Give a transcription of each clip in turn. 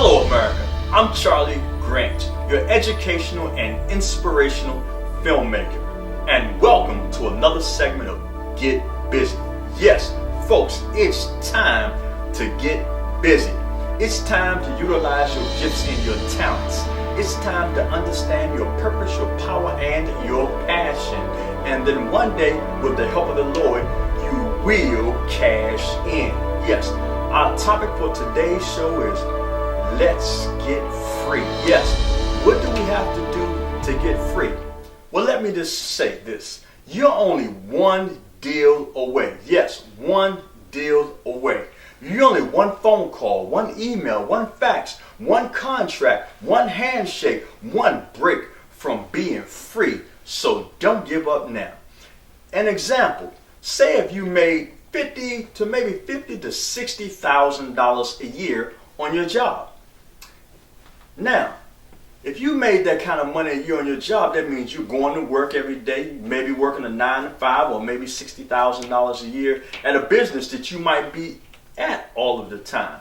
Hello America, I'm Charlie Grant, your educational and inspirational filmmaker, and welcome to another segment of Get Busy. Yes, folks, it's time to get busy. It's time to utilize your gifts and your talents. It's time to understand your purpose, your power, and your passion. And then one day, with the help of the Lord, you will cash in. Yes, our topic for today's show is let's get free. Yes, what do we have to do to get free? Well, let me just say this. You're only one deal away. Yes, one deal away. You're only one phone call, one email, one fax, one contract, one handshake, one break from being free. So don't give up now. An example, say if you made $50,000 to $60,000 a year on your job. Now, if you made that kind of money a year on your job, that means you're going to work every day, maybe working a 9 to 5 or maybe $60,000 a year at a business that you might be at all of the time.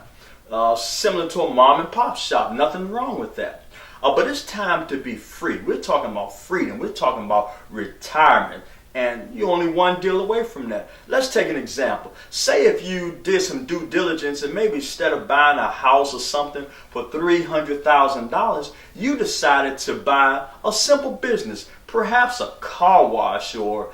Similar to a mom and pop shop, nothing wrong with that. But it's time to be free. We're talking about freedom. We're talking about retirement. And you're only one deal away from that. Let's take an example. Say if you did some due diligence and maybe instead of buying a house or something for $300,000, you decided to buy a simple business, perhaps a car wash or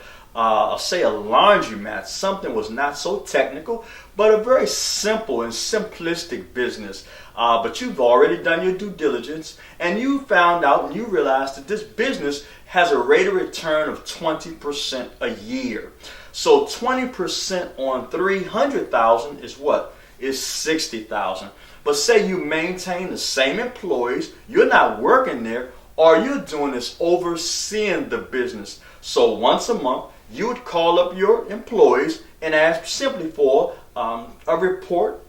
say a laundromat. Something was not so technical, but a very simple and simplistic business. But you've already done your due diligence and you found out and you realized that this business has a rate of return of 20% a year. So 20% on 300,000 is what? Is 60,000. But say you maintain the same employees, you're not working there, all you're doing is overseeing the business. So once a month, you would call up your employees and ask simply for a report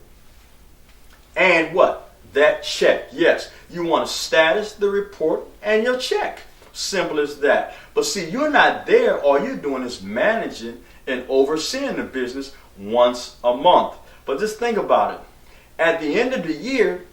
and what? That check. Yes, you want to status the report and your check. Simple as that. But see, you're not there. All you're doing is managing and overseeing the business once a month. But just think about it. At the end of the year,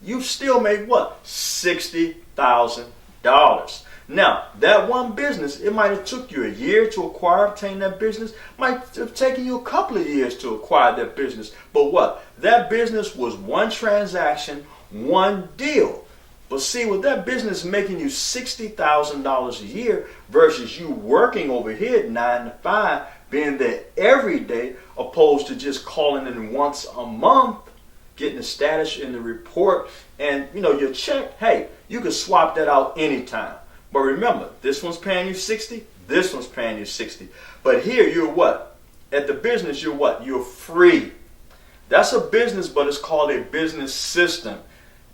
you've still made what? $60,000. Now, that one business, it might have took you a year to obtain that business. Might have taken you a couple of years to acquire that business. But what? That business was one transaction, one deal. But see, with that business making you $60,000 a year versus you working over here at 9 to 5, being there every day, opposed to just calling in once a month, getting the status in the report, and your check, hey, you can swap that out anytime. But remember, this one's paying you 60, this one's paying you 60. But here you're what? At the business, you're what? You're free. That's a business, but it's called a business system.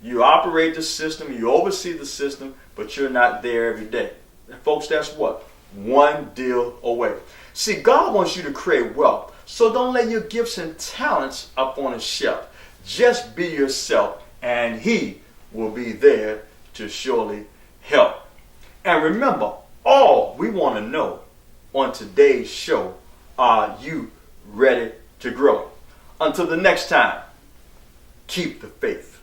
You operate the system, you oversee the system, but you're not there every day. And folks, that's what? One deal away. See, God wants you to create wealth, so don't let your gifts and talents up on a shelf. Just be yourself, and He will be there to surely help. And remember, all we want to know on today's show, are you ready to grow? Until the next time, keep the faith.